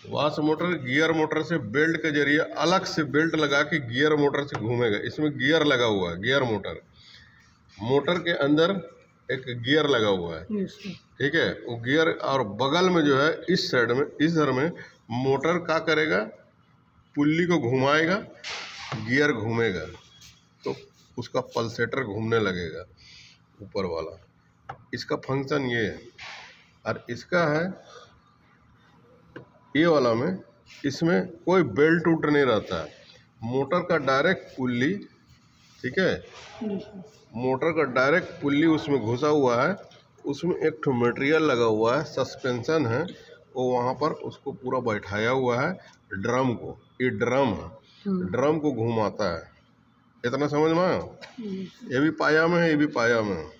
Wash motor gear motor से belt के जरिए अलग से बेल्ट लगा के गियर मोटर से घूमेगा। इसमें गियर लगा हुआ है, गियर मोटर, मोटर के अंदर एक गियर लगा हुआ है, ठीक है। वो गियर और बगल में जो है इस साइड में, इधर में मोटर क्या करेगा, पुल्ली को घुमाएगा, गियर घूमेगा तो उसका पल्सेटर घूमने लगेगा ऊपर वाला। इसका फंक्शन ये है। और इसका है ये वाला में, इसमें कोई बेल्ट उल्ट नहीं रहता है, मोटर का डायरेक्ट पुल्ली, ठीक है, मोटर का डायरेक्ट पुल्ली उसमें घुसा हुआ है। उसमें एक ठो मटेरियल लगा हुआ है, सस्पेंशन है, वो वहाँ पर उसको पूरा बैठाया हुआ है ड्रम को। ये ड्रम है, ड्रम को घुमाता है। इतना समझ में आया? ये भी पाया में है, ये भी पाया में है।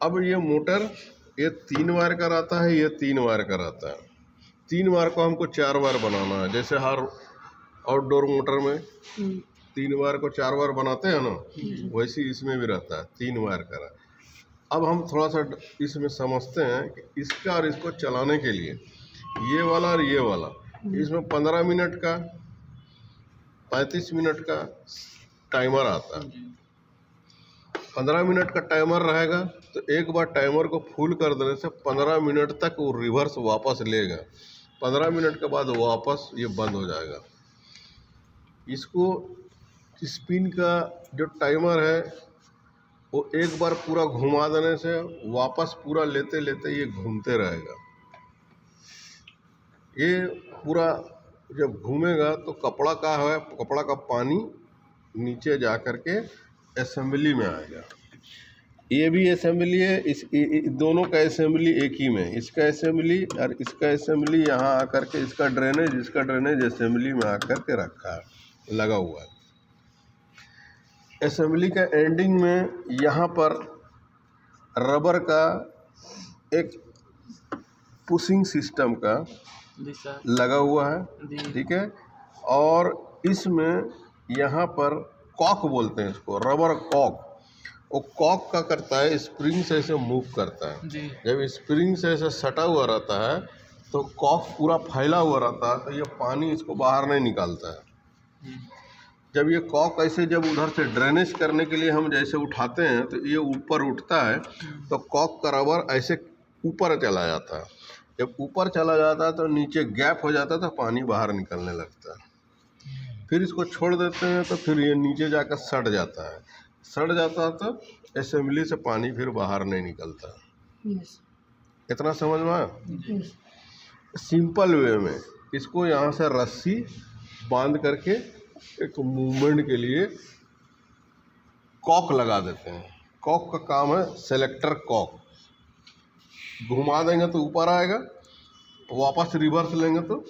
अब ये मोटर ये 3 वायर का रहता है, ये 3 वायर का रहता है। 3 वायर को हमको 4 वायर बनाना है। जैसे हर आउटडोर मोटर में 3 वायर को 4 वायर बनाते हैं ना, वैसे इसमें भी रहता है 3 वायर का। अब हम थोड़ा सा इसमें समझते हैं कि इसका और इसको चलाने के लिए ये वाला और ये वाला, इसमें 15 मिनट का 35 मिनट का टाइमर आता है। 15 मिनट का टाइमर रहेगा तो एक बार टाइमर को फुल कर देने से 15 मिनट तक वो रिवर्स वापस लेगा। 15 मिनट के बाद वापस ये बंद हो जाएगा। इसको स्पिन का जो टाइमर है वो एक बार पूरा घुमा देने से वापस पूरा लेते लेते ये घूमते रहेगा। ये पूरा जब घूमेगा तो कपड़ा का है, कपड़ा का पानी नीचे जा कर के असेंबली में आएगा। ये भी असेंबली है, दोनों का असेंबली एक ही में, इसका असेंबली और इसका असेंबली यहाँ आकर के इसका ड्रेनेज असेंबली में आकर के रखा है, लगा हुआ है। असेंबली का एंडिंग में यहाँ पर रबर का एक पुशिंग सिस्टम का लगा हुआ है, ठीक है। और इसमें यहाँ पर कॉक बोलते हैं इसको, रबर कॉक। वो कॉक का करता है, स्प्रिंग से ऐसे मूव करता है। जब स्प्रिंग से ऐसे सटा हुआ रहता है तो कॉक पूरा फैला हुआ रहता है, तो ये पानी इसको बाहर नहीं निकालता है। जब ये कॉक ऐसे जब उधर से ड्रेनेज करने के लिए हम जैसे उठाते हैं तो ये ऊपर उठता है, तो कॉक का रबर ऐसे ऊपर चला जाता है। जब ऊपर चला जाता है तो नीचे गैप हो जाता है, तो पानी बाहर निकलने लगता है। फिर इसको छोड़ देते हैं तो फिर ये नीचे जाकर सट जाता है, सड़ जाता है तो असेंबली से पानी फिर बाहर नहीं निकलता। इतना समझ में आया? सिंपल वे में इसको यहाँ से रस्सी बांध करके एक मूवमेंट के लिए कॉक लगा देते हैं। कॉक का काम है सेलेक्टर कॉक। घुमा देंगे तो ऊपर आएगा, वापस रिवर्स लेंगे तो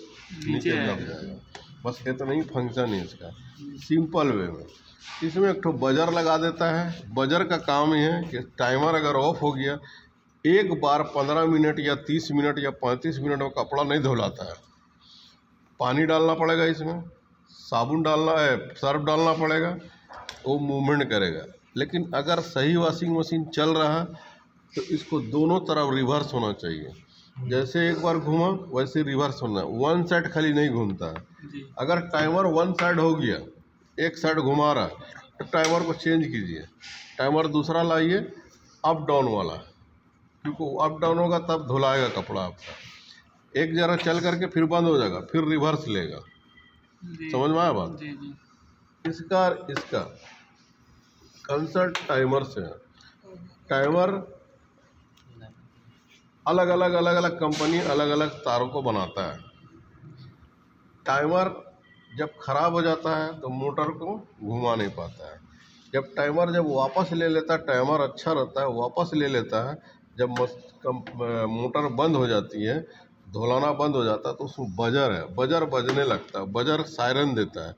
नीचे लग जाएगा। बस इतना ही फंक्शन है इसका, सिंपल वे में। इसमें एक ठो बजर लगा देता है। बजर का काम ये है कि टाइमर अगर ऑफ हो गया, एक बार 15 मिनट या 30 मिनट या 35 मिनट में कपड़ा नहीं धुलाता है। पानी डालना पड़ेगा, इसमें साबुन डालना है, सर्फ डालना पड़ेगा, वो मूवमेंट करेगा। लेकिन अगर सही वॉशिंग मशीन चल रहा है तो इसको दोनों तरफ रिवर्स होना चाहिए। जैसे एक बार घूमा वैसे रिवर्स होना है, वन साइड खाली नहीं घूमता है। अगर टाइमर वन साइड हो गया, एक साइड घुमा रहा है, तो टाइमर को चेंज कीजिए, टाइमर दूसरा लाइए अप डाउन वाला, क्योंकि अप डाउन होगा तब धुलाएगा कपड़ा आपका। एक जरा चल करके फिर बंद हो जाएगा, फिर रिवर्स लेगा। समझ में आया बात? इसका कंसर्ट टाइमर से है। टाइमर अलग अलग कंपनी अलग अलग तारों को बनाता है। टाइमर जब खराब हो जाता है तो मोटर को घुमा नहीं पाता है। जब टाइमर जब वापस ले लेता है, टाइमर अच्छा रहता है, वापस ले लेता है, जब मोटर बंद हो जाती है, धुलाना बंद हो जाता है, तो उसमें बजर है, बजर बजने लगता है, बजर सायरन देता है।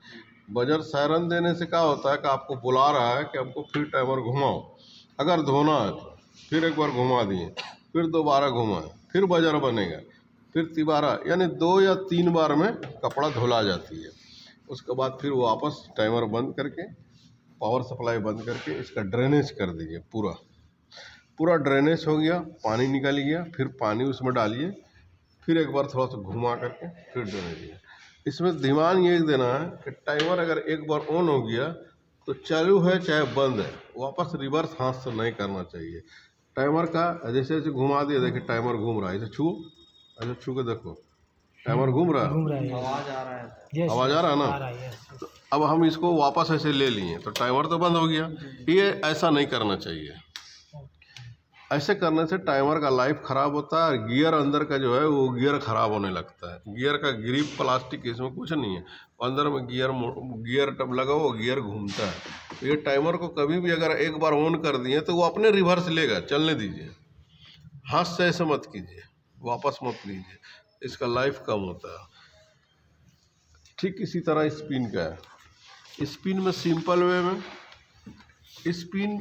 बजर सायरन देने से क्या होता है कि आपको बुला रहा है कि हमको फिर टाइमर घुमाओ। अगर धोना है तो फिर एक बार घुमा दिए, फिर दोबारा घुमाए, फिर बजर बनेगा, फिर तिबारा, यानी 2 या 3 बार में कपड़ा धुला जाती है। उसके बाद फिर वापस टाइमर बंद करके, पावर सप्लाई बंद करके इसका ड्रेनेज कर दीजिए। पूरा ड्रेनेज हो गया, पानी निकल गया, फिर पानी उसमें डालिए, फिर एक बार थोड़ा सा घुमा करके फिर देने दीजिए। इसमें ध्यान ये देना है कि टाइमर अगर एक बार ऑन हो गया तो चालू है चाहे बंद है, वापस रिवर्स हाथ से नहीं करना चाहिए। टाइमर का जैसे जैसे घुमा दिया, देखिए टाइमर घूम रहा है, ऐसे छू के देखो टाइमर घूम रहा है, आवाज आ रहा है, आवाज आ रहा है ना। तो अब हम इसको वापस ऐसे ले लिए तो टाइमर तो बंद हो गया। ये ऐसा नहीं करना चाहिए। ऐसे करने से टाइमर का लाइफ ख़राब होता है और गियर अंदर का जो है वो गियर ख़राब होने लगता है। गियर का ग्रिप प्लास्टिक, इसमें कुछ नहीं है, अंदर में गियर टब लगा हुआ, गियर घूमता है। ये टाइमर को कभी भी अगर एक बार ऑन कर दिए तो वो अपने रिवर्स लेगा, चलने दीजिए, हाथ से ऐसे मत कीजिए, वापस मत लीजिए, इसका लाइफ कम होता है। ठीक इसी तरह स्पिन का है। स्पिन में सिंपल वे में स्पिन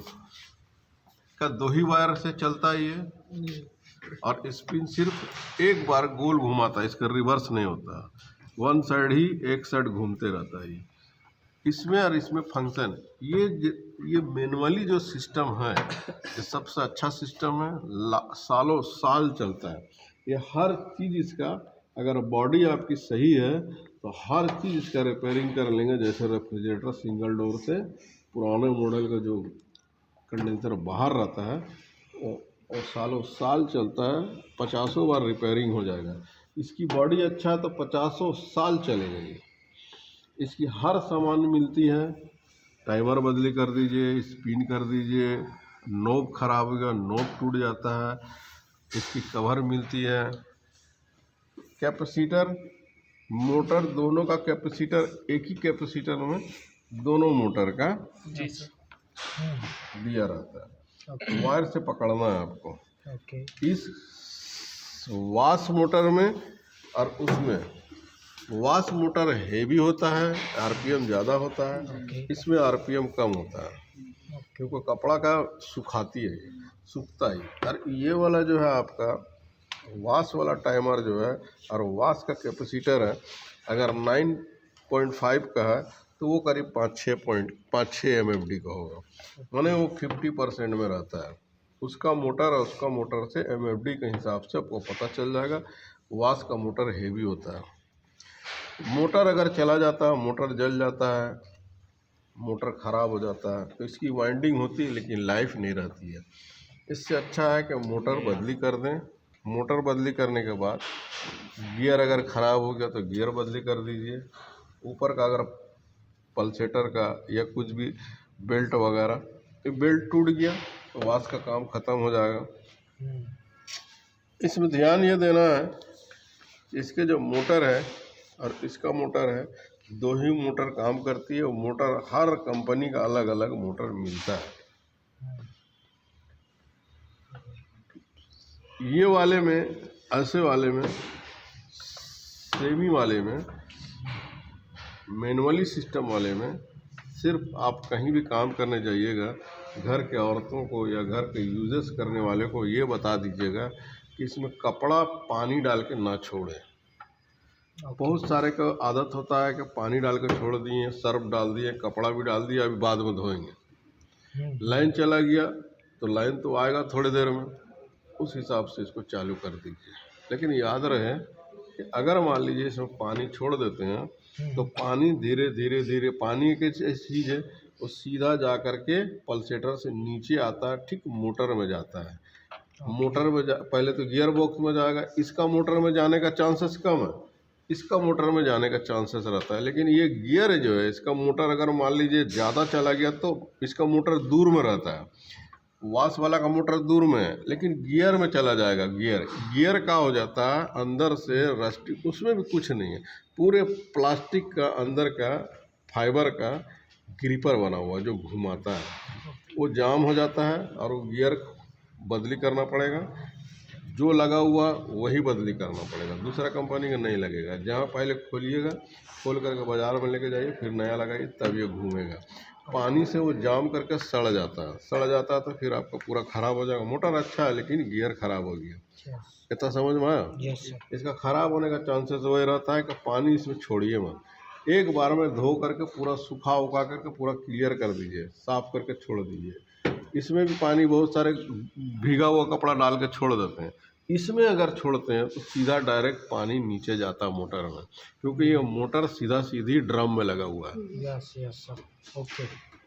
का 2 ही वायर से चलता है ये, और स्पिन सिर्फ एक बार गोल घुमाता है, इसका रिवर्स नहीं होता, वन साइड ही एक साइड घूमते रहता है। इसमें और इसमें फंक्शन ये मैनुअली जो सिस्टम है ये सबसे अच्छा सिस्टम है, सालों साल चलता है। ये हर चीज़ इसका, अगर बॉडी आपकी सही है तो हर चीज़ इसका रिपेयरिंग कर लेंगे। जैसे रेफ्रिजरेटर सिंगल डोर से पुराने मॉडल का जो कंडेंसर बाहर रहता है और सालों साल चलता है, 50 बार रिपेयरिंग हो जाएगा। इसकी बॉडी अच्छा है तो 50 साल चलेगा ये। इसकी हर सामान मिलती है, टाइमर बदली कर दीजिए, स्पिन कर दीजिए, नोब खराब हो गया, नोब टूट जाता है, इसकी कवर मिलती है। कैपेसिटर मोटर दोनों का कैपेसिटर एक ही कैपेसिटर में दोनों मोटर का दिया रहता है। वायर से पकड़ना है आपको। इस वाश मोटर में और उसमें वाश मोटर हेवी होता है, आरपीएम ज़्यादा होता है, इसमें आरपीएम कम होता है क्योंकि कपड़ा का सुखाती है, सूखता ही। और ये वाला जो है आपका वाश वाला टाइमर जो है और वाश का कैपेसिटर है, अगर 9.5 का है तो वो करीब 5-6 MFD का होगा, माने वो 50% में रहता है। उसका मोटर और उसका मोटर से MFD के हिसाब से आपको पता चल जाएगा। वाश का मोटर हेवी होता है। मोटर अगर चला जाता है, मोटर जल जाता है, मोटर ख़राब हो जाता है तो इसकी वाइंडिंग होती है लेकिन लाइफ नहीं रहती है। इससे अच्छा है कि मोटर बदली कर दें। मोटर बदली करने के बाद गियर अगर ख़राब हो गया तो गियर बदली कर दीजिए। ऊपर का अगर पल्सेटर का या कुछ भी बेल्ट वगैरह, तो बेल्ट टूट गया तो वाश का काम ख़त्म हो जाएगा। इसमें ध्यान ये देना है, इसके जो मोटर है और इसका मोटर है, 2 ही मोटर काम करती है। वो मोटर हर कंपनी का अलग अलग मोटर मिलता है। ये वाले में, ऐसे वाले में, सेमी वाले में, मैनुअली सिस्टम वाले में सिर्फ आप कहीं भी काम करने जाइएगा, घर के औरतों को या घर के यूजेस करने वाले को ये बता दीजिएगा कि इसमें कपड़ा पानी डाल के ना छोड़ें। बहुत सारे का आदत होता है कि पानी डाल के छोड़ दिए, सर्फ डाल दिए, कपड़ा भी डाल दिया, अभी बाद में धोएंगे। लाइन चला गया तो लाइन तो आएगा थोड़ी देर में, उस हिसाब से इसको चालू कर दीजिए। लेकिन याद रहे कि अगर मान लीजिए इसमें पानी छोड़ देते हैं तो पानी धीरे धीरे पानी की चीज़ है, वो सीधा जा कर के पल्सेटर से नीचे आता है, ठीक मोटर में जाता है। मोटर में पहले तो गियर बॉक्स में जाएगा, इसका मोटर में जाने का चांसेस कम है, इसका मोटर में जाने का चांसेस रहता है। लेकिन ये गियर जो है, इसका मोटर अगर मान लीजिए ज़्यादा चला गया तो इसका मोटर दूर में रहता है। वाश वाला का मोटर दूर में है लेकिन गियर में चला जाएगा। गियर का हो जाता है अंदर से रस्टिक, उसमें भी कुछ नहीं है, पूरे प्लास्टिक का अंदर का फाइबर का ग्रिपर बना हुआ जो घुमाता है, वो जाम हो जाता है और वो गियर बदली करना पड़ेगा। जो लगा हुआ वही बदली करना पड़ेगा, दूसरा कंपनी का नहीं लगेगा। जहाँ पहले खोलिएगा, खोल करके बाज़ार में लेके जाइए, फिर नया लगाइए, तब ये घूमेगा। पानी से वो जाम करके सड़ जाता है तो फिर आपका पूरा ख़राब हो जाएगा। मोटर अच्छा है लेकिन गियर ख़राब हो गया। इतना समझ में आया? इसका ख़राब होने का चांसेस वही रहता है कि पानी इसमें छोड़िए मत, एक बार में धो करके पूरा सूखा उखा करके पूरा क्लियर कर दीजिए, साफ़ करके छोड़ दीजिए। इसमें भी पानी बहुत सारे भीगा हुआ कपड़ा डाल के छोड़ देते हैं, इसमें अगर छोड़ते हैं तो सीधा डायरेक्ट पानी नीचे जाता मोटर में, क्योंकि ये मोटर सीधा सीधी ड्रम में लगा हुआ है। Yes yes sir, okay.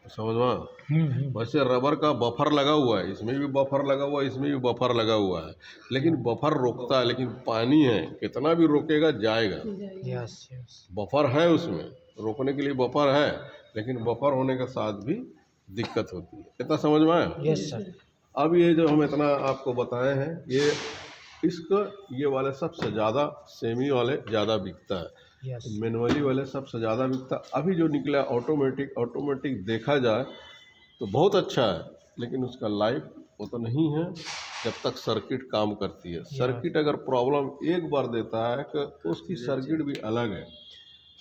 समझ में? वैसे रबर का बफर लगा हुआ है, इसमें भी बफर लगा हुआ है, इसमें भी बफर लगा हुआ है, लेकिन बफर रोकता है, लेकिन पानी है कितना भी रोकेगा जाएगा। यस यस, बफर है, उसमें रोकने के लिए बफर है, लेकिन बफर होने के साथ भी दिक्कत होती है। इतना समझ में आया? Yes sir. अब ये जो हम इतना आपको बताए हैं, ये इसका ये वाले सबसे ज़्यादा, सेमी वाले ज़्यादा बिकता है, यस, मैनुअली वाले सबसे ज़्यादा बिकता। अभी जो निकला ऑटोमेटिक देखा जाए तो बहुत अच्छा है, लेकिन उसका लाइफ वो तो नहीं है जब तक सर्किट काम करती है। सर्किट अगर प्रॉब्लम एक बार देता है तो उसकी सर्किट भी अलग है।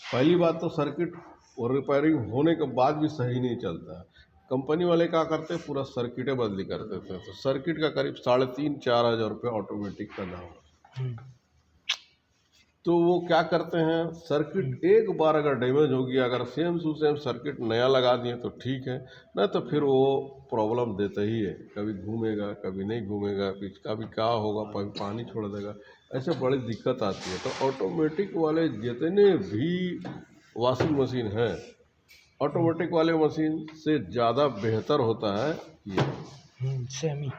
पहली बात तो सर्किट और रिपेयरिंग होने के बाद भी सही नहीं चलता है। कंपनी वाले क्या करते हैं, पूरा सर्किटें बदली कर देते हैं, तो सर्किट का करीब 3,500-4 हज़ार रुपये ऑटोमेटिक का दाम है। तो वो क्या करते हैं, सर्किट एक बार अगर डैमेज हो गया, अगर सेम टू सेम सर्किट नया लगा दिए तो ठीक है, नहीं तो फिर वो प्रॉब्लम देता ही है, कभी घूमेगा कभी नहीं घूमेगा, कभी क्या होगा, कभी पानी छोड़ देगा, ऐसे बड़ी दिक्कत आती है। तो ऑटोमेटिक वाले जितने भी वॉशिंग मशीन हैं, ऑटोमेटिक वाले मशीन से ज़्यादा बेहतर होता है ये सेमी।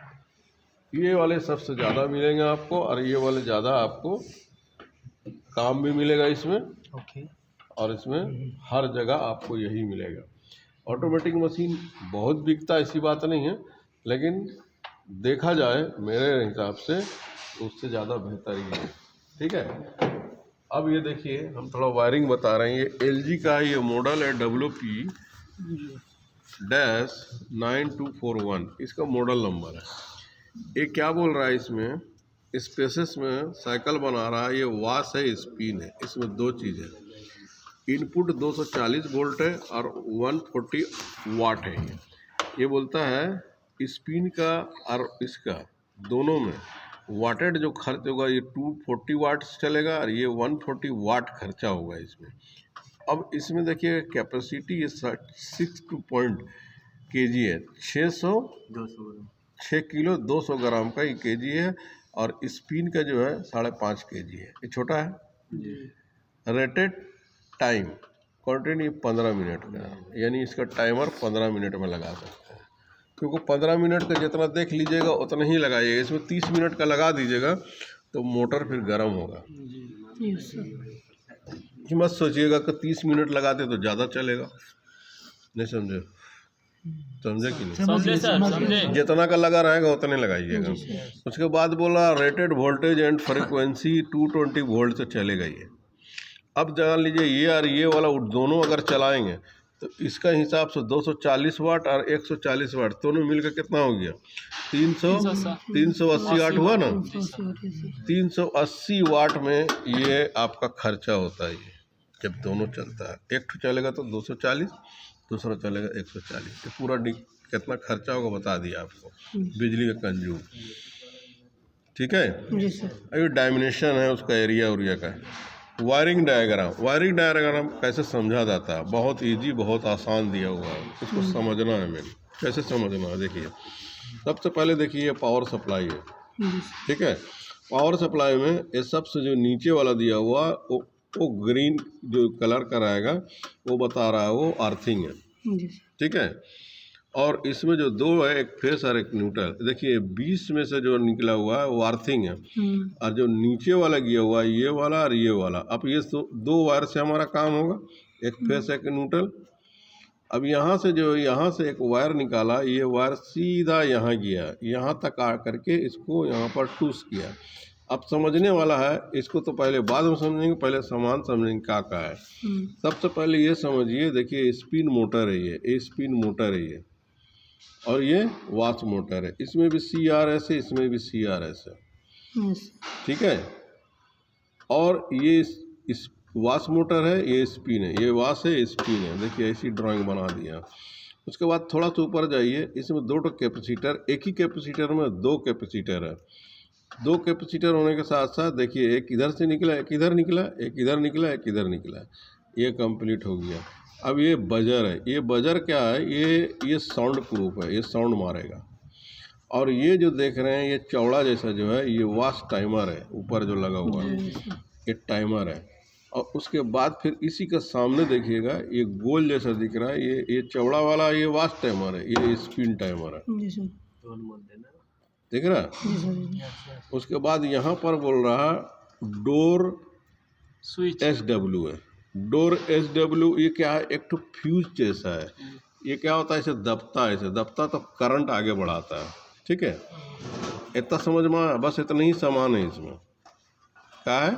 ये वाले सबसे ज़्यादा मिलेंगे आपको, और ये वाले ज़्यादा आपको काम भी मिलेगा इसमें, ओके। और इसमें हर जगह आपको यही मिलेगा। ऑटोमेटिक मशीन बहुत बिकता है, ऐसी बात नहीं है, लेकिन देखा जाए मेरे हिसाब से उससे ज़्यादा बेहतर ही है। ठीक है, अब ये देखिए हम थोड़ा वायरिंग बता रहे हैं। ये LG का ये मॉडल है WP-9241, इसका मॉडल नंबर है। ये क्या बोल रहा है, इसमें स्पेसेस में साइकिल बना रहा है, ये वाश है, स्पिन है। इसमें दो चीज़ है, इनपुट 240 वोल्ट है और 140 वाट है। ये बोलता है स्पिन का और इसका दोनों में वाटेड जो खर्च होगा, ये 240 वाट चलेगा और ये 140 वाट खर्चा होगा इसमें। अब इसमें देखिए कैपेसिटी ये 6 kg है, 6 किलो 200 ग्राम का ये kg है, और स्पिन का जो है 5.5 kg है, ये छोटा है। रेटेड टाइम कंटिन्यू 15 मिनट का, यानी इसका टाइमर 15 मिनट में लगा सकते हैं, क्योंकि 15 मिनट का जितना देख लीजिएगा उतना ही लगाइएगा। इसमें 30 मिनट का लगा दीजिएगा तो मोटर फिर गर्म होगा। कि मत सोचिएगा कि 30 मिनट लगाते तो ज़्यादा चलेगा, नहीं समझे? समझे कि नहीं? समझे सर, समझे। जितना का लगा रहेगा उतने लगाइएगा। उसके बाद बोला rated voltage and frequency 220 volt से चलेगा ये। अब जान लीजिए ये और ये वाला दोनों अगर चलाएंगे तो इसका हिसाब से 240 वाट और 140 वाट दोनों मिलकर कितना हो गया, 380 वाट हुआ ना। 380 वाट में ये आपका खर्चा होता है, ये जब दोनों चलता है। एक चलेगा तो 240, दूसरा चलेगा 140, तो पूरा कितना खर्चा होगा बता दिया आपको, बिजली का कंज्यूम। ठीक है, अभी डायमेंशन है उसका, एरिया उरिया का। वायरिंग डायग्राम कैसे समझा जाता है, बहुत इजी, बहुत आसान दिया हुआ है, इसको समझना है। मेरी कैसे समझना है, देखिए सबसे पहले देखिए ये पावर सप्लाई है। ठीक है, पावर सप्लाई में ये सबसे जो नीचे वाला दिया हुआ वो ग्रीन जो कलर का रहेगा वो बता रहा है वो अर्थिंग है। ठीक है, और इसमें जो दो है, एक फेस और एक न्यूट्रल, देखिए 20 में से जो निकला हुआ है वो अर्थिंग है, और जो नीचे वाला गया हुआ है ये वाला और ये वाला। अब ये दो वायर से हमारा काम होगा, एक फेस एक न्यूट्रल। अब यहाँ से एक वायर निकाला, ये वायर सीधा यहाँ गया, यहाँ तक आ करके इसको यहाँ पर टूस किया। अब समझने वाला है, इसको तो पहले बाद में समझेंगे, पहले सामान समझेंगे क्या है। सबसे पहले ये समझिए, देखिए स्पिन मोटर है, ये स्पिन मोटर है ये, और ये वाश मोटर है। इसमें भी CRS है, इसमें भी CRS है। ठीक है, और ये इस वाश मोटर है, ये स्पिन है, ये वाश है, स्पिन है। देखिए ऐसी ड्राइंग बना दिया। उसके बाद थोड़ा सा ऊपर जाइए, इसमें 2 कैपेसिटर, एक ही कैपेसिटर में 2 कैपेसिटर है। 2 कैपेसिटर होने के साथ साथ देखिए एक इधर से निकला, एक इधर निकला, एक इधर निकला, एक इधर निकला, ये कंप्लीट हो गया। अब ये बजर है, ये बजर क्या है, ये साउंड प्रूफ है, ये साउंड मारेगा। और ये जो देख रहे हैं ये चौड़ा जैसा जो है ये वाश टाइमर है, ऊपर जो लगा हुआ है ये टाइमर है। और उसके बाद फिर इसी का सामने देखिएगा ये गोल जैसा दिख रहा है, ये चौड़ा वाला ये वाश टाइमर है, ये स्पिन टाइमर है, देख रहा है। उसके बाद यहाँ पर बोल रहा डोर स्विच SW है। डोर SW ये क्या है, एक तो फ्यूज जैसा है। ये क्या होता है, इसे दबता है, इसे दबता तो करंट आगे बढ़ाता है, ठीक है। इतना समझ में, बस इतना ही सामान है इसमें, क्या है,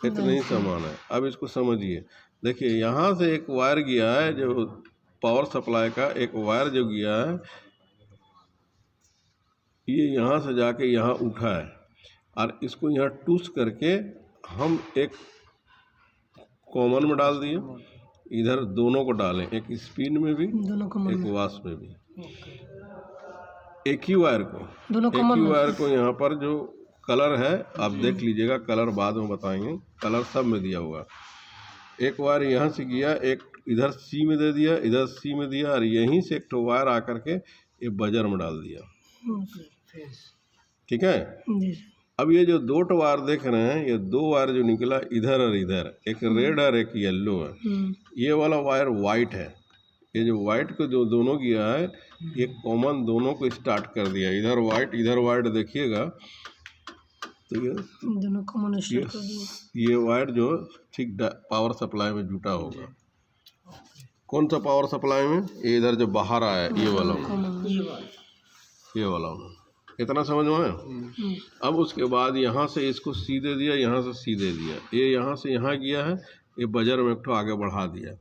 इतना ही सामान है। अब इसको समझिए, देखिए यहाँ से एक वायर गया है जो पावर सप्लाई का एक वायर जो गया है, ये यहाँ से जाके यहाँ उठा है और इसको यहाँ टूस करके हम एक कॉमन में डाल दिए, इधर दोनों को डालें, एक स्पिन में भी एक वाश में भी, एक ही वायर को यहाँ पर जो कलर है आप देख लीजिएगा, कलर बाद में बताएंगे, कलर सब में दिया हुआ। एक वायर यहाँ से गया, एक इधर C में दे दिया, इधर C में दिया, और यहीं से एक तो वायर आकर के ये बजर में डाल दिया, ठीक है। अब ये जो दो वायर देख रहे हैं, ये दो वायर जो निकला इधर और इधर, एक रेड और एक येलो है। ये वाला वायर वाइट है, ये जो वाइट को जो दोनों किया है ये कॉमन दोनों को स्टार्ट कर दिया, इधर वाइट देखिएगा तो ये दोनों कॉमन स्टार्ट कर दिया। ये वायर जो ठीक पावर सप्लाई में जुटा होगा। कौन सा पावर सप्लाई में, ये इधर जो बाहर आया ये वाला इतना समझ में आया। अब उसके बाद यहाँ से इसको C दे दिया, यहाँ से C दे दिया, ये यहाँ से यहाँ गया है, ये बजर में एक ठो आगे बढ़ा दिया।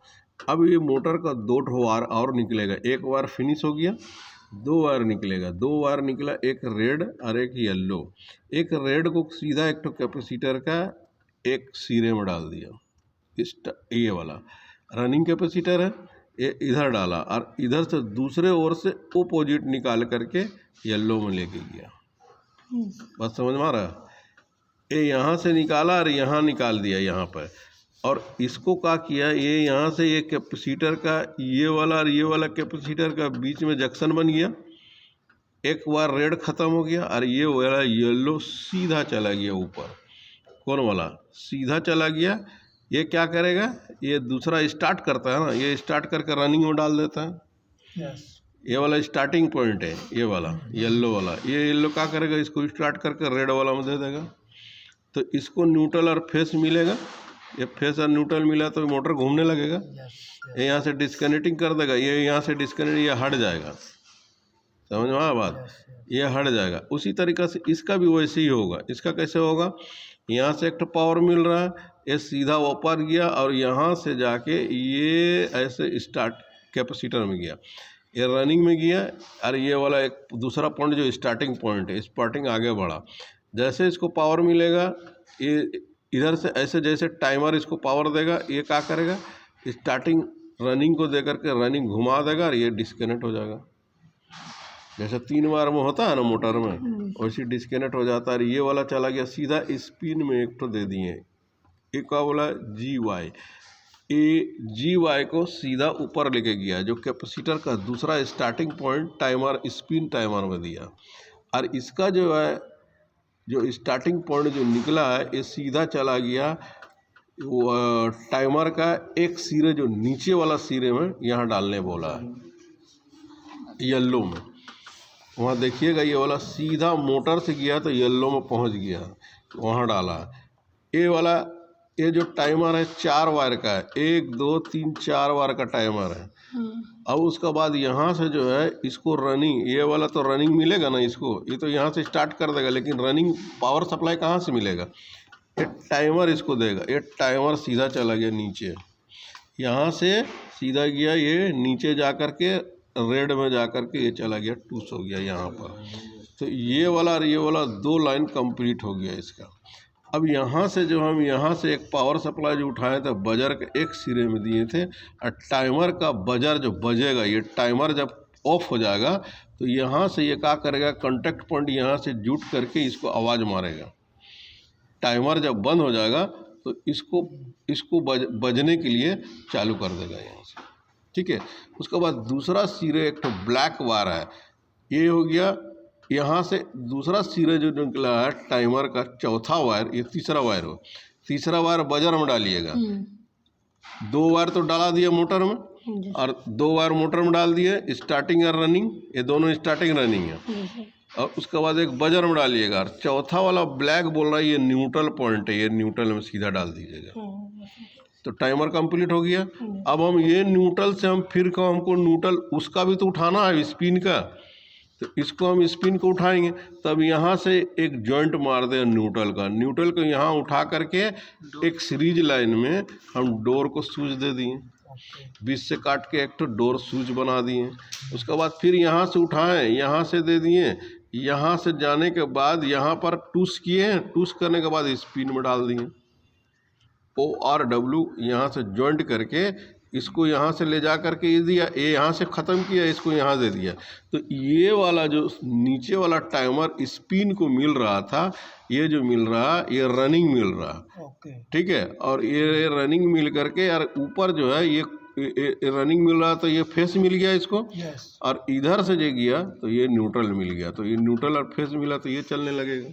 अब ये मोटर का दो वायर और निकलेगा, एक वायर फिनिश हो गया, दो वायर निकलेगा, दो वायर निकला, एक रेड और एक येलो। एक रेड को सीधा एक ठो कैपेसिटर का एक सिरे में डाल दिया, इस ये वाला रनिंग कैपेसिटर है, ये इधर डाला और इधर से दूसरे ओर से अपोजिट निकाल करके येलो में लेके गया। बस समझ में आ रहा है। ये यहाँ से निकाला और यहाँ निकाल दिया यहाँ पर, और इसको क्या किया, ये यहाँ से ये कैपेसिटर का ये वाला और ये वाला कैपेसिटर का बीच में जंक्शन बन गया, एक बार रेड ख़त्म हो गया और ये वाला येलो सीधा चला गया ऊपर। कौन वाला सीधा चला गया, ये क्या करेगा, ये दूसरा स्टार्ट करता है ना, ये स्टार्ट करके रनिंग में डाल देता है। ये वाला स्टार्टिंग पॉइंट है, ये वाला येलो वाला, ये येलो क्या करेगा, इसको स्टार्ट करके रेड वाला में दे देगा, तो इसको न्यूट्रल और फेस मिलेगा। ये फेस और न्यूट्रल मिला तो मोटर घूमने लगेगा। ये यहाँ से डिस्कनेक्टिंग कर देगा, ये यहाँ से डिस्कनेक्ट, ये हट जाएगा, समझ में आया बात, ये हट जाएगा। उसी तरीक़े से इसका भी वैसे ही होगा। इसका कैसे होगा, यहाँ से एक तो पावर मिल रहा है, ये सीधा ऊपर गया और यहाँ से जाके ये ऐसे स्टार्ट कैपेसिटर में गया, ये रनिंग में गया, और ये वाला एक दूसरा पॉइंट जो स्टार्टिंग पॉइंट है, स्टार्टिंग आगे बढ़ा। जैसे इसको पावर मिलेगा, ये इधर से ऐसे जैसे टाइमर इसको पावर देगा, ये क्या करेगा, स्टार्टिंग रनिंग को दे करके रनिंग घुमा देगा और ये डिस्कनेक्ट हो जाएगा। जैसे 3 बार में होता है ना मोटर में, वैसे डिस्कनेक्ट हो जाता है। ये वाला चला गया सीधा स्पिन में, एक तो दे दिए, एक का बोला GY, ये GY को सीधा ऊपर लेके गया, जो कैपेसिटर का दूसरा starting point timer spin timer में दिया, और इसका जो है जो स्टार्टिंग पॉइंट जो निकला है ये सीधा चला गया टाइमर का एक सिरे जो नीचे वाला सिरे में यहाँ डालने बोला है, येलो में। वहाँ देखिएगा ये वाला सीधा मोटर से गया तो येलो में पहुँच गया, वहाँ डाला। ये वाला ये जो टाइमर है 4 वायर का है, 1 2 3 4 वायर का टाइमर है। अब उसके बाद यहाँ से जो है इसको रनिंग, ये वाला तो रनिंग मिलेगा ना इसको, ये तो यहाँ से स्टार्ट कर देगा, लेकिन रनिंग पावर सप्लाई कहाँ से मिलेगा, ये टाइमर इसको देगा। ये टाइमर सीधा चला गया नीचे, यहाँ से सीधा गया, ये नीचे जा कर के रेड में जा कर के ये चला गया, टूस हो गया यहाँ पर। तो ये वाला और ये वाला 2 लाइन कंप्लीट हो गया इसका। अब यहाँ से जो हम यहाँ से एक पावर सप्लाई जो उठाए थे बजर के एक सिरे में दिए थे, और टाइमर का बजर जो बजेगा, ये टाइमर जब ऑफ हो जाएगा तो यहाँ से ये क्या करेगा, कांटेक्ट पॉइंट यहाँ से जुट करके इसको आवाज़ मारेगा। टाइमर जब बंद हो जाएगा तो इसको बजने के लिए चालू कर देगा यहाँ से, ठीक है। उसके बाद दूसरा सिरे एक तो ब्लैक वायर है, ये हो गया यहाँ से दूसरा सिरा जो निकला है टाइमर का चौथा वायर, ये तीसरा वायर हो, तीसरा वायर बजर में डालिएगा। 2 वायर तो डाला दिया मोटर में और 2 वायर मोटर में डाल दिए, स्टार्टिंग और रनिंग, ये दोनों स्टार्टिंग रनिंग है। और उसके बाद एक बजर में डालिएगा और चौथा वाला ब्लैक बोल रहा है ये न्यूट्रल पॉइंट है, ये न्यूट्रल में सीधा डाल दीजिएगा। तो टाइमर कंप्लीट हो गया। अब हम ये न्यूट्रल से हम फिर को हमको न्यूट्रल उसका भी तो उठाना है स्पिन का, तो इसको हम स्पिन को उठाएंगे। तब यहाँ से एक जॉइंट मार दें न्यूट्रल का, न्यूट्रल को यहाँ उठा करके एक सीरीज लाइन में हम डोर को सूच दे दिए, बीच से काट के एक तो डोर सूच बना दिए। उसके बाद फिर यहाँ से उठाएं, यहाँ से दे दिए, यहाँ से जाने के बाद यहाँ पर टूस किए, टूस करने के बाद स्पिन में डाल दिए। ORW यहाँ से जॉइंट करके इसको यहाँ से ले जा करके ये दिया, ये यहाँ से ख़त्म किया, इसको यहाँ दे दिया। तो ये वाला जो नीचे वाला टाइमर स्पिन को मिल रहा था, ये जो मिल रहा ये रनिंग मिल रहा, ठीक है। और ये रनिंग मिल करके यार ऊपर जो है ये रनिंग मिल रहा, तो ये फेस मिल गया इसको। और इधर से जो गया तो ये न्यूट्रल मिल गया, तो ये न्यूट्रल और फेस मिला तो ये चलने लगेगा।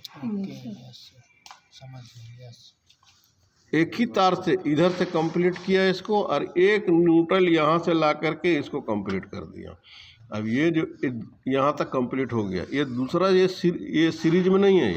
एक ही तार से इधर से कंप्लीट किया इसको और एक न्यूट्रल यहाँ से ला करके इसको कंप्लीट कर दिया। अब ये जो यहाँ तक कंप्लीट हो गया, ये दूसरा ये सीरीज में नहीं है,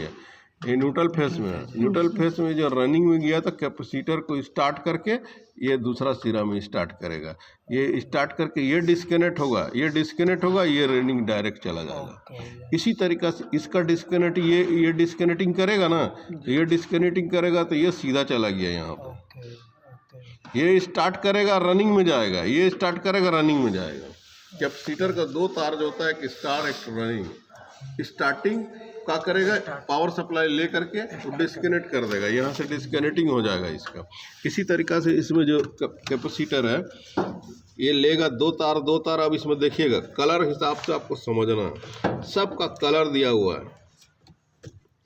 ये न्यूट्रल फेस में है। न्यूट्रल फेस में जो रनिंग में गया तो कैपेसिटर को स्टार्ट करके ये दूसरा सिरा में स्टार्ट करेगा, ये स्टार्ट करके ये डिस्कनेक्ट होगा, ये डिस्कनेक्ट होगा, ये रनिंग डायरेक्ट चला जाएगा। इसी तरीक़ा से इसका डिस्कनेक्ट ये डिस्कनेक्टिंग करेगा ना, तो ये डिस्कनेक्टिंग करेगा तो ये सीधा चला गया यहाँ पर। ये स्टार्ट करेगा रनिंग में जाएगा, ये स्टार्ट करेगा रनिंग में जाएगा। कैपेसिटर का 2 तार जो होता है, एक स्टार एक रनिंग। स्टार्टिंग का करेगा पावर सप्लाई ले करके वो डिस्कनेक्ट कर देगा, यहाँ से डिस्कनेक्टिंग हो जाएगा इसका। इसी तरीक़ा से इसमें जो कैपेसिटर है ये लेगा 2 तार। अब इसमें देखिएगा कलर हिसाब से आपको समझना है, सबका कलर दिया हुआ है।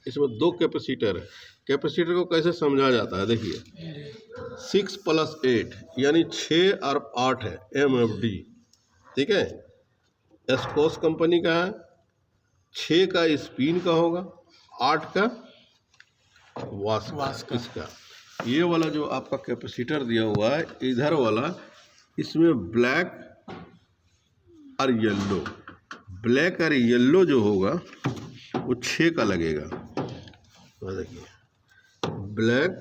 इसमें 2 कैपेसिटर है। कैपेसिटर को कैसे समझा जाता है देखिए, 6 + 8 यानी 6 और 8 है MFD, ठीक है। एस्कोस कंपनी का है, 6 का स्पिन का होगा, 8 का वास इसका। ये वाला जो आपका कैपेसिटर दिया हुआ है इधर वाला, इसमें ब्लैक और येलो, ब्लैक और येलो जो होगा वो 6 का लगेगा। देखिए ब्लैक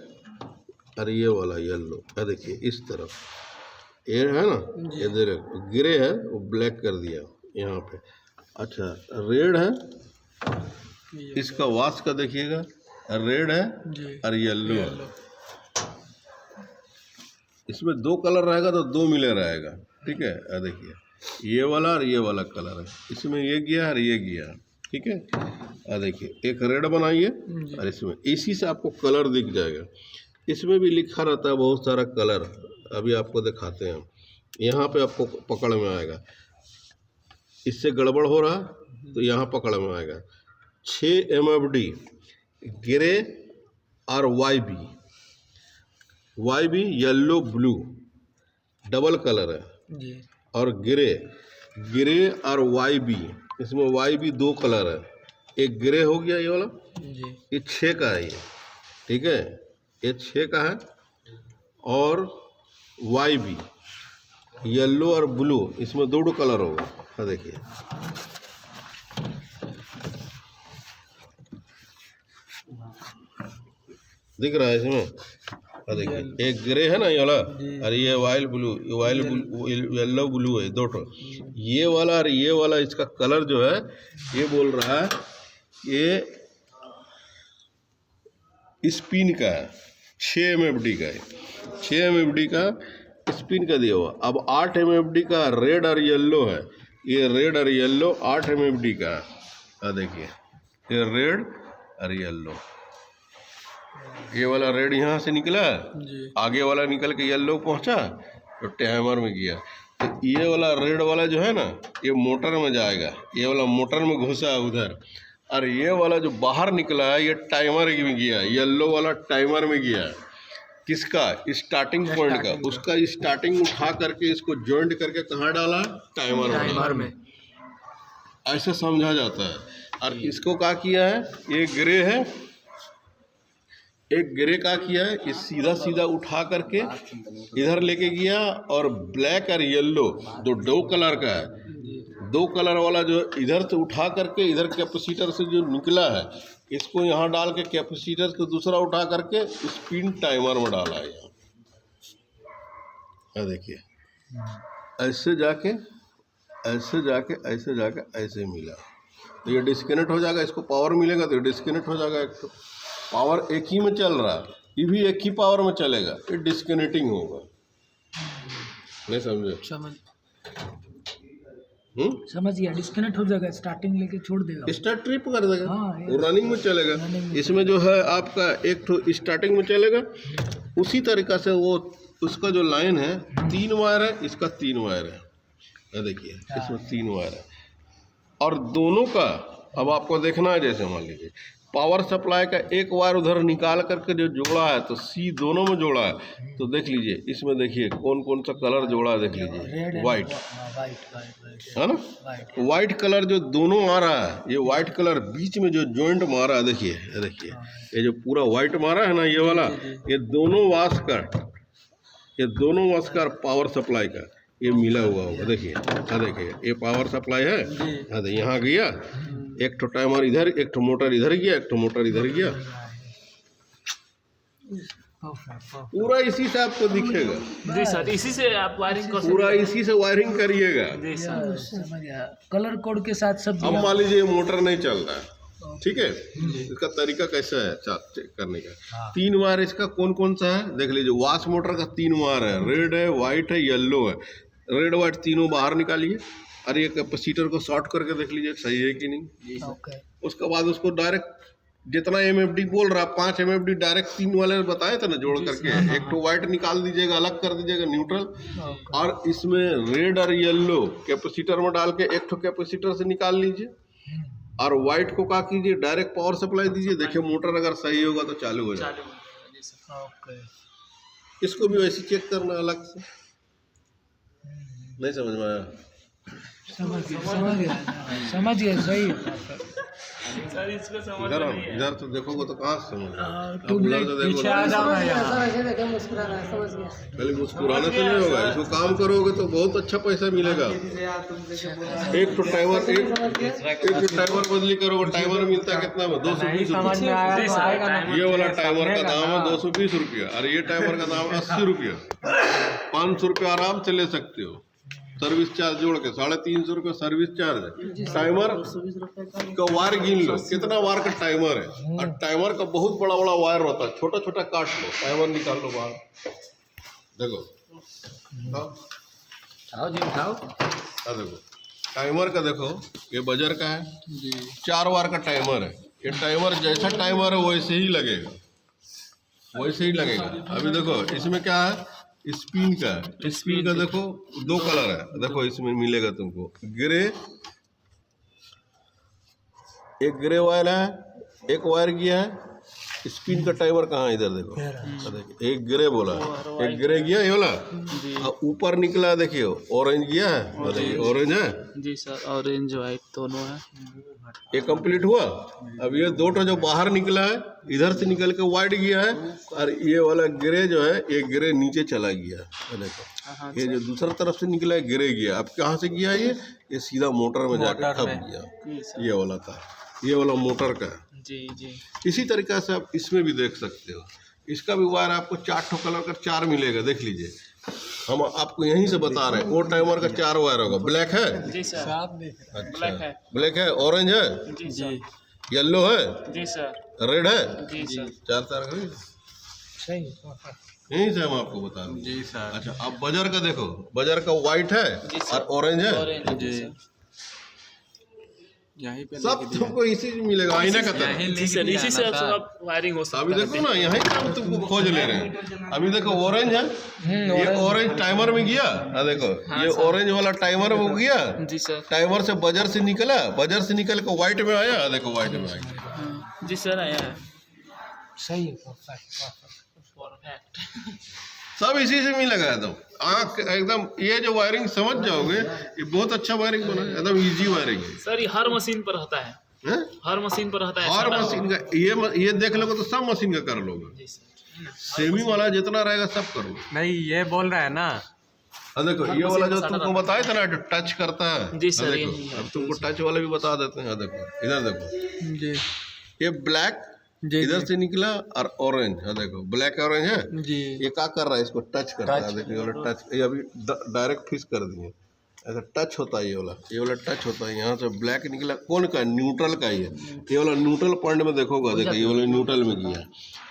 और ये वाला येलो, देखिए इस तरफ ये है ना, इधर ग्रे है वो ब्लैक कर दिया यहाँ पे। अच्छा रेड है, इसका वाश का देखिएगा रेड है और येलो है। इसमें 2 कलर रहेगा तो 2 मिले रहेगा, ठीक है। देखिए ये वाला और ये वाला कलर है, इसमें ये गया और ये गया, ठीक है। देखिए एक रेड बनाइए और इसमें इसी से आपको कलर दिख जाएगा। इसमें भी लिखा रहता है बहुत सारा कलर, अभी आपको दिखाते हैं। यहाँ पे आपको पकड़ में आएगा, इससे गड़बड़ हो रहा तो यहाँ पकड़ में आएगा। 6 MFD ग्रे और YB yellow blue double colour है जी। और ग्रे और YB, इसमें YB 2 कलर है, एक ग्रे हो गया ये वाला जी, ये 6 का है ये, ठीक है, ये 6 का है। और YB येलो और ब्लू, इसमें 2 कलर होगा। देखिए दिख रहा है इसमें, देखिए एक ग्रे है ना ये वाला और ये येलो ब्लू है, 2 ये वाला और ये वाला, इसका कलर जो है ये बोल रहा है ये स्पिन का है, 6 MFD का है, 6 MFD का स्पिन का दिया हुआ। अब 8 MFD का रेड और येलो है, ये रेड और येलो 8 MFD का है। देखिए ये रेड और येलो, ये वाला रेड यहाँ से निकला जी, आगे वाला निकल के येलो पहुँचा तो टाइमर में गया। तो ये वाला रेड वाला जो है ना ये मोटर में जाएगा, ये वाला मोटर में घुसा उधर, और ये वाला जो बाहर निकला है ये टाइमर में गया, येलो वाला टाइमर में गया। किसका? स्टार्टिंग पॉइंट का, उसका स्टार्टिंग उठा करके इसको जॉइंट करके कहाँ डाला? टाइमर में। ऐसे समझा जाता है। और इसको क्या किया है, ये ग्रे है, एक ग्रे का किया है, ये सीधा सीधा उठा करके इधर लेके गया, और ब्लैक और येलो जो दो कलर का है, दो कलर वाला जो इधर से उठा करके इधर कैपेसिटर से जो निकला है, इसको यहाँ डाल के कैपेसिटर को दूसरा उठा करके स्पिन टाइमर में डाला है यहाँ। देखिए ऐसे जाके ऐसे जाके ऐसे जाके ऐसे मिला, तो ये डिस्कनेक्ट हो जाएगा, इसको पावर मिलेगा तो ये डिस्कनेक्ट हो जाएगा। एक तो पावर एक ही में चल रहा है, ये भी एक ही पावर में चलेगा, ये डिस्कनेक्टिंग होगा। नहीं समझे? समझ गया, डिस्कनेक्ट हो जाएगा, स्टार्टिंग लेके छोड़ देगा, स्टार्ट ट्रिप कर देगा। हाँ, वो रनिंग में चलेगा। इसमें जो है आपका एक तो स्टार्टिंग में चलेगा, उसी तरीक़ा से वो उसका जो लाइन है 3 वायर है, इसका 3 वायर है। ये देखिए इसमें 3 वायर है, और दोनों का अब आपको देखना है, जैसे मान लीजिए पावर सप्लाई का एक वायर उधर निकाल करके जो जोड़ा है, तो सी दोनों में जोड़ा है, तो देख लीजिए इसमें देखिए कौन कौन सा कलर जोड़ा है, देख लीजिए वाइट है ना, वाइट कलर जो दोनों आ रहा है, ये वाइट कलर बीच में जो जॉइंट मारा है, देखिए ये जो पूरा वाइट मारा है ना, ये वाला, ये दोनों वाश का पावर सप्लाई का ये मिला हुआ होगा। देखिए देखिए ये पावर सप्लाई है, यहाँ गया एक तो टाइमर इधर, एक तो मोटर इधर गया, एक तो मोटर इधर गया, पूरा इसी से आपको दिखेगा। जी सर, इसी से आप वायरिंग कर पूरा इसी से वायरिंग करिएगा। जी सर, समझ गया, कलर कोड के साथ सब। अब मान लीजिए मोटर नहीं चल रहा है, ठीक है, इसका तरीका कैसा है चेक करने का। 3 वायर इसका कौन कौन सा है, देख लीजिए। वॉश मोटर का 3 वायर है, रेड है, वाइट है, येलो है। रेड वाइट तीनों बाहर निकालिए, और ये कैपेसिटर को शॉर्ट करके देख लीजिए सही है कि नहीं। उसके बाद उसको डायरेक्ट जितना MFD बोल रहा, 5 MFD डायरेक्ट 3 वाले बताए थे ना जोड़ करके, एक तो वाइट निकाल दीजिएगा, अलग कर दीजिएगा न्यूट्रल, और इसमें रेड और येलो कैपेसिटर में डाल के एक तो कैपेसिटर से निकाल लीजिए, और वाइट को क्या कीजिए, डायरेक्ट पावर सप्लाई दीजिए। देखिए मोटर अगर सही होगा तो चालू हो जाएगा। इसको भी वैसे चेक करना अलग से। नहीं समझ में आया? समझ गया सही। सर इसको समझ इधर तो देखोगे तो कहाँ से समझ पहले मुस्कुराने से नहीं होगा, इसको काम करोगे तो बहुत अच्छा पैसा मिलेगा। एक तो टाइमर बदली करोगे, टाइमर मिलता है कितना में, 220 रुपये। ये वाला टाइमर का दाम है 220 रुपया, और ये टाइमर का दाम है 80 रुपया। 500 रुपया आराम से ले सकते हो, सर्विस चार्ज जोड़ के 350 रुपये सर्विस चार्ज है। टाइमर का वायर गिन लो, कितना वायर का टाइमर है, और टाइमर का बहुत बड़ा बड़ा वायर होता है, छोटा छोटा काट लो, टाइमर निकाल लो बाहर। देखो देखो टाइमर का, देखो ये बजर का है, 4 वायर का टाइमर है। ये टाइमर जैसा टाइमर है वैसे ही लगेगा, वैसे ही लगेगा। अभी देखो इसमें क्या है, स्पिन का देखो 2 कलर है, देखो इसमें मिलेगा तुमको ग्रे, एक ग्रे वायर है, एक वायर गया है। स्पिन का टाइमर कहाँ है, इधर देखो, एक ग्रे बोला, एक ग्रे गया ये वाला, ऊपर निकला देखिए ऑरेंज गया है, बताइए ऑरेंज है। जी सर, ऑरेंज वाइट दोनों है। ये कंप्लीट हुआ। अब ये 2 जो बाहर निकला है, इधर से निकल के वाइट गया है, और ये वाला ग्रे जो है, ये ग्रे नीचे चला गया। देखो ये जो दूसरा तरफ से निकला है ग्रे गया, अब कहाँ से गया ये सीधा मोटर में जाकर खप गया। ये वाला था, ये वाला मोटर का। जी जी, इसी तरीक़े से आप इसमें भी देख सकते हो। इसका भी वायर आपको 4 कलर का 4 मिलेगा, देख लीजिए। हम आपको यहीं से बता रहे हैं, वो टाइमर का 4 वायर होगा। ब्लैक है जी सर, अच्छा, ब्लैक है, ऑरेंज है जी सर, येलो है जी सर, रेड है जी सर, 4 तार का सही। यहीं से हम आपको बता दें। जी सर। अच्छा, अब बजर का देखो, बजर का वाइट है और ऑरेंज है। जी सर, यहीं पे सब तुमको इसी से मिलेगा, आईना का तरह। जी सर, इसी से सब वायरिंग हो सकता है। अभी देखो ना, यहीं पे हम तुमको खोज ले रहे हैं। अभी देखो ऑरेंज है, ये ऑरेंज टाइमर में गया। देखो ये ऑरेंज वाला टाइमर में गया, जी सर, टाइमर से बजर से निकला, बजर से निकल के व्हाइट में आया। देखो व्हाइट में आया। जी सर, आया है। सही है, परफेक्ट। सब इसी से मिल लगा एकदम आँख एकदम। ये जो वायरिंग समझ जाओगे, ये बहुत अच्छा वायरिंग बना है, एकदम इजी वायरिंग है। सर ये हर मशीन पर रहता है, हैं? हर मशीन पर रहता है। हर ऐसा मशीन का ये देख लोगे तो सब मशीन का कर लोगे। जी सर। सेमी वाला जितना रहेगा सब कर लो। नहीं ये बोल रहा है ना, देखो ये वाला जो तुमको बताया था ना, टच करता है। जी सर, देखो यही है। अब तुमको टच वाला भी बता देते हैं। देखो इधर देखो, जी ये ब्लैक जी इधर से निकला और ऑरेंज है। देखो ब्लैक ऑरेंज है। जी ये क्या कर रहा है, इसको टच कर रहा है। देखो ये वाला टच, ये अभी डायरेक्ट फिक्स कर दिए। ऐसा टच होता है, ये वाला टच होता है। यहाँ से ब्लैक निकला, कौन का? न्यूट्रल का ही है। ये वाला न्यूट्रल पॉइंट में देखोगा, देखो ये वाला न्यूट्रल में गया,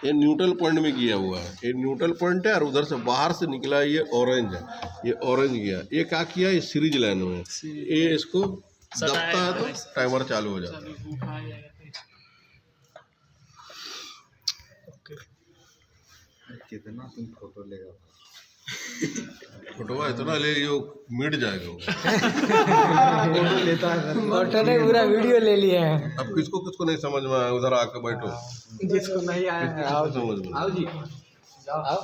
ये न्यूट्रल पॉइंट में गया हुआ है। ये न्यूट्रल पॉइंट है और उधर से बाहर से निकला ये ऑरेंज है, ये ऑरेंज गया। ये क्या किया, ये सीरीज लाइन में ये इसको दबता है तो टाइमर चालू हो जाता है। कितना तुम फोटो लेगा? फोटो इतना ले लियो मिट जाएगा वो। फोटो लेता है फोटो ने पूरा वीडियो ले लिया है। अब किसको किसको नहीं समझ में आया, उधर आके बैठो। जिसको नहीं आया है किसको समझ में आओ जी, आओ